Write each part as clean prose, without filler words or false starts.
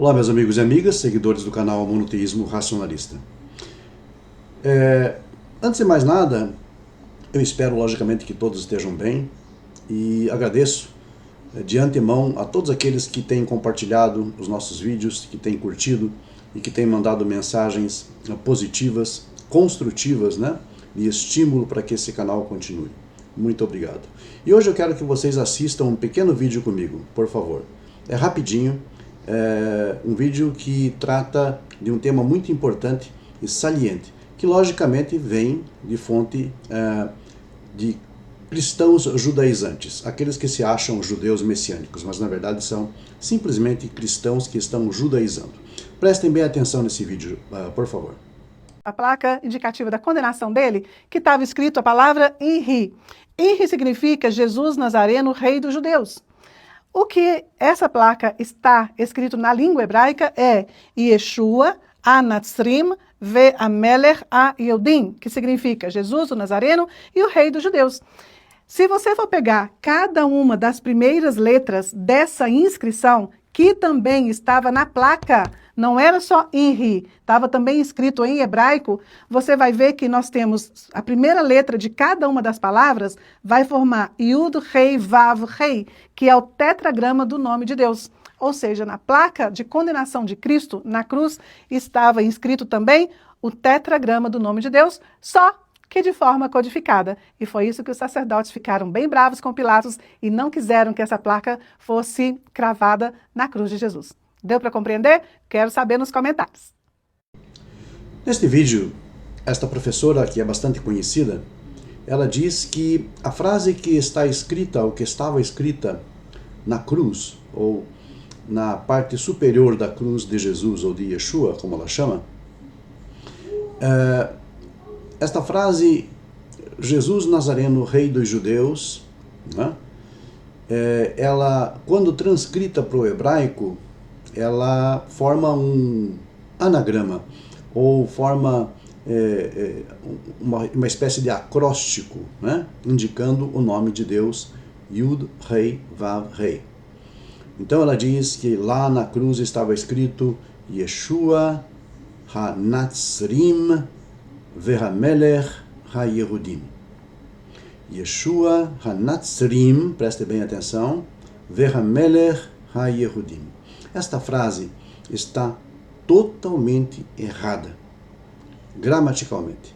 Olá, meus amigos e amigas, seguidores do canal Monoteísmo Racionalista. Antes de mais nada, eu espero logicamente que todos estejam bem e agradeço de antemão a todos aqueles que têm compartilhado os nossos vídeos, que têm curtido e que têm mandado mensagens positivas, construtivas, de estímulo para que esse canal continue. Muito obrigado. E hoje eu quero que vocês assistam um pequeno vídeo comigo, por favor. É rapidinho. Um vídeo que trata de um tema muito importante e saliente, que logicamente vem de fonte de cristãos judaizantes, aqueles que se acham judeus messiânicos, mas na verdade são simplesmente cristãos que estão judaizando. Prestem bem atenção nesse vídeo, por favor. A placa indicativa da condenação dele, que estava escrito a palavra Inri. Inri significa Jesus Nazareno, Rei dos Judeus. O que essa placa está escrito na língua hebraica é Yeshua HaNatzrim ve'Amelech HaYodim, que significa Jesus o Nazareno e o Rei dos Judeus. Se você for pegar cada uma das primeiras letras dessa inscrição, que também estava na placa, não era só Inri, estava também escrito em hebraico, você vai ver que nós temos a primeira letra de cada uma das palavras, vai formar Yud, Rei, Vav, Rei, que é o tetragrama do nome de Deus. Ou seja, na placa de condenação de Cristo, na cruz, estava inscrito também o tetragrama do nome de Deus, só que de forma codificada. E foi isso que os sacerdotes ficaram bem bravos com Pilatos e não quiseram que essa placa fosse cravada na cruz de Jesus. Deu para compreender? Quero saber nos comentários. Neste vídeo, esta professora, que é bastante conhecida, ela diz que a frase que está escrita, ou que estava escrita na cruz, ou na parte superior da cruz de Jesus, ou de Yeshua, como ela chama, esta frase, Jesus Nazareno, Rei dos Judeus, ela, quando transcrita para o hebraico, ela forma um anagrama, ou forma uma espécie de acróstico, indicando o nome de Deus, Yud, Rei, Vav, Rei. Então ela diz que lá na cruz estava escrito Yeshua HaNatzrim ve'Hamelech HaYehudim. Yeshua HaNatzrim, preste bem atenção, ve'Hamelech HaYehudim. Esta frase está totalmente errada, gramaticalmente.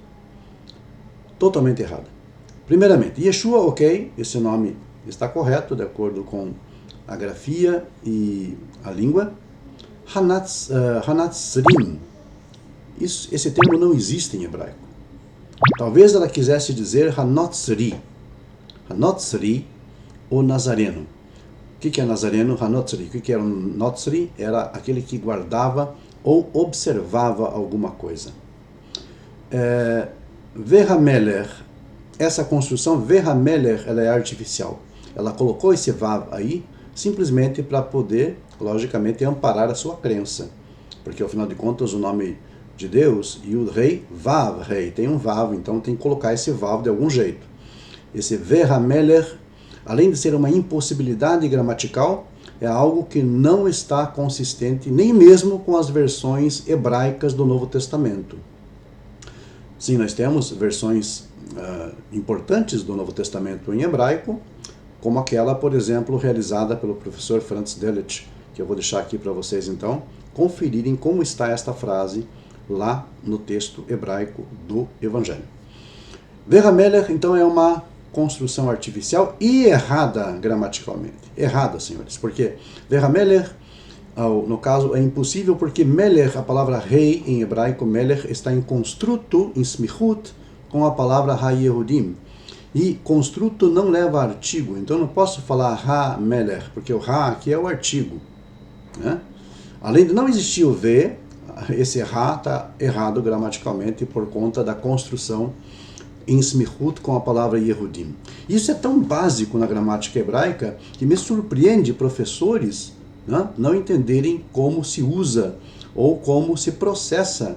Totalmente errada. Primeiramente, Yeshua, ok, esse nome está correto, de acordo com a grafia e a língua. Hanatzrim, esse termo não existe em hebraico. Talvez ela quisesse dizer Hanotzri. Hanotzri, o Nazareno. O que é Nazareno? Hanotzri. O que era um Notzri? Era aquele que guardava ou observava alguma coisa. Ve'Hamelech, essa construção Ve'Hamelech, ela é artificial. Ela colocou esse Vav aí simplesmente para poder, logicamente, amparar a sua crença. Porque, ao final de contas, o nome de Deus, Yud Rei, Vav Rei, tem um Vav, então tem que colocar esse Vav de algum jeito. Esse Ve'Hamelech, além de ser uma impossibilidade gramatical, é algo que não está consistente nem mesmo com as versões hebraicas do Novo Testamento. Sim, nós temos versões importantes do Novo Testamento em hebraico, como aquela, por exemplo, realizada pelo professor Franz Delitzsch, que eu vou deixar aqui para vocês, então, conferirem como está esta frase lá no texto hebraico do Evangelho. Ve'Hamelech, então, é uma construção artificial e errada gramaticalmente. Errada, senhores, porque Ve'Hamelech, no caso, é impossível porque Melech, a palavra rei em hebraico, Melech, está em construto, em smichut, com a palavra HaYehudim. E construto não leva artigo, então eu não posso falar Ha-Melech, porque o Ha aqui é o artigo. Além de não existir o V, esse Ha está errado gramaticalmente por conta da construção em smichut com a palavra Yehudim. Isso é tão básico na gramática hebraica que me surpreende professores não entenderem como se usa ou como se processa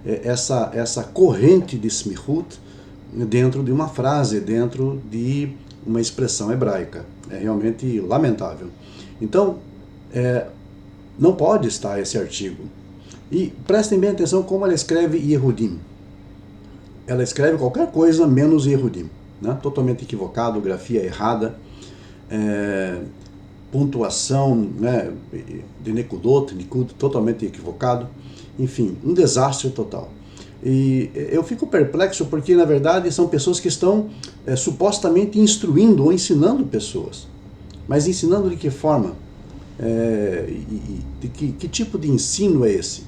essa corrente de smichut dentro de uma frase, dentro de uma expressão hebraica. É realmente lamentável. Então, Não pode estar esse artigo. E prestem bem atenção como ela escreve Yehudim. Ela escreve qualquer coisa menos Yehudim, né? Totalmente equivocado, grafia errada, pontuação, né, de Nekudot, Nikud, totalmente equivocado. Enfim, um desastre total. E eu fico perplexo porque, na verdade, são pessoas que estão supostamente instruindo ou ensinando pessoas. Mas ensinando de que forma? Que tipo de ensino é esse?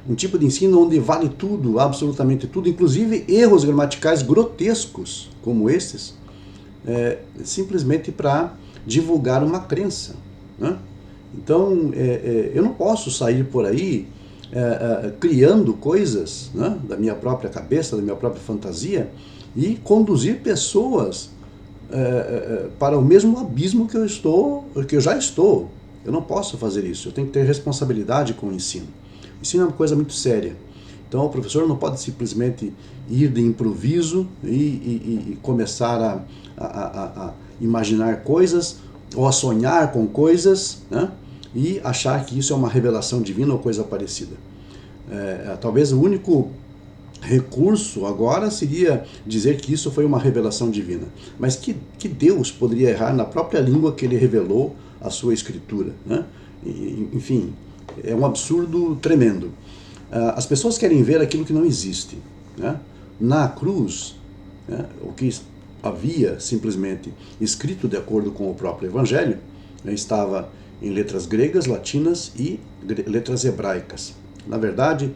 Um tipo de ensino onde vale tudo, absolutamente tudo, inclusive erros gramaticais grotescos como esses, simplesmente para divulgar uma crença, né? Então, eu não posso sair por aí criando coisas, né, da minha própria cabeça, da minha própria fantasia, e conduzir pessoas para o mesmo abismo que eu já estou. Eu não posso fazer isso. Eu tenho que ter responsabilidade com o ensino. O ensino é uma coisa muito séria. Então o professor não pode simplesmente ir de improviso e começar a imaginar coisas ou a sonhar com coisas, né, e achar que isso é uma revelação divina ou coisa parecida. Talvez o único recurso agora seria dizer que isso foi uma revelação divina. Mas que Deus poderia errar na própria língua que ele revelou a sua escritura, né? Enfim, é um absurdo tremendo. As pessoas querem ver aquilo que não existe, né? Na cruz, né, o que havia simplesmente escrito de acordo com o próprio Evangelho, né, estava em letras gregas, latinas e letras hebraicas. Na verdade,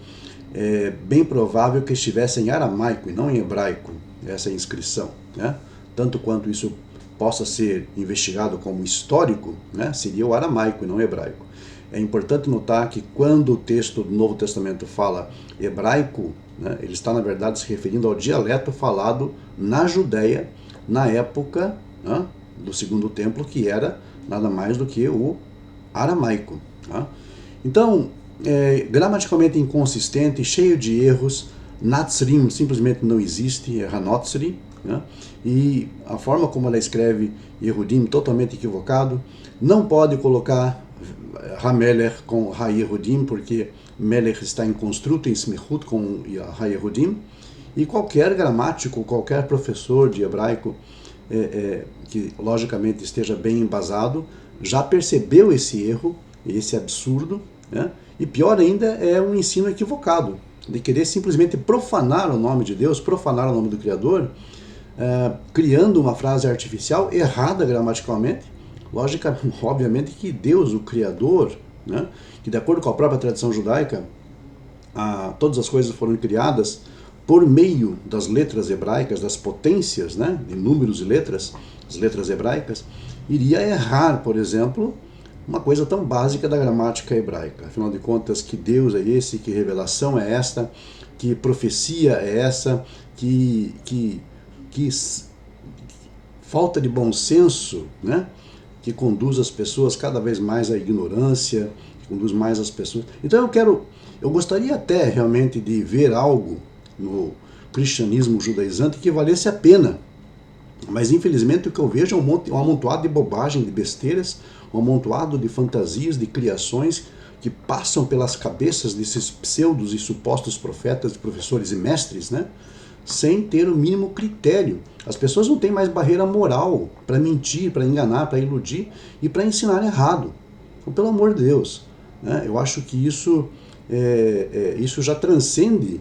é bem provável que estivesse em aramaico e não em hebraico, essa inscrição, né? Tanto quanto isso possa ser investigado como histórico, né, seria o aramaico e não o hebraico. É importante notar que quando o texto do Novo Testamento fala hebraico, né, ele está, na verdade, se referindo ao dialeto falado na Judéia, na época, né, do Segundo Templo, que era nada mais do que o aramaico. Né? Então, gramaticalmente inconsistente, cheio de erros, Natsrim simplesmente não existe, é Hanotsri, né? E a forma como ela escreve Yehudim, totalmente equivocado. Não pode colocar Hamelech com Ha-Yehudim, porque Melech está em construto, em Smichut com Ha-Yehudim. E qualquer gramático, qualquer professor de hebraico que logicamente esteja bem embasado, já percebeu esse erro, esse absurdo, né? E pior ainda é um ensino equivocado, de querer simplesmente profanar o nome de Deus, profanar o nome do Criador, criando uma frase artificial errada gramaticalmente. Obviamente que Deus, o Criador, né, que de acordo com a própria tradição judaica, todas as coisas foram criadas por meio das letras hebraicas, das potências, né, de números e letras, as letras hebraicas, iria errar, por exemplo, uma coisa tão básica da gramática hebraica. Afinal de contas, que Deus é esse, que revelação é esta, que profecia é essa, que falta de bom senso, né, que conduz as pessoas cada vez mais à ignorância, que conduz mais as pessoas. Então eu gostaria até realmente de ver algo no cristianismo judaizante que valesse a pena. Mas infelizmente o que eu vejo é um amontoado de bobagem, de besteiras, um amontoado de fantasias, de criações que passam pelas cabeças desses pseudos e supostos profetas, professores e mestres, né? Sem ter o mínimo critério. As pessoas não têm mais barreira moral para mentir, para enganar, para iludir e para ensinar errado. Então, pelo amor de Deus, né? Eu acho que isso já transcende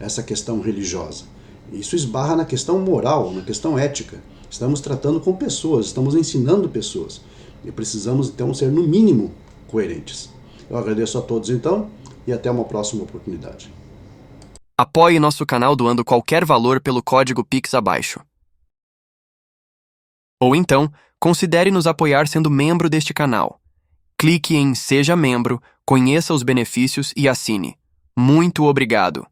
essa questão religiosa. Isso esbarra na questão moral, na questão ética. Estamos tratando com pessoas, estamos ensinando pessoas. E precisamos, então, ser, no mínimo, coerentes. Eu agradeço a todos, então, e até uma próxima oportunidade. Apoie nosso canal doando qualquer valor pelo código Pix abaixo. Ou então, considere nos apoiar sendo membro deste canal. Clique em Seja Membro, conheça os benefícios e assine. Muito obrigado!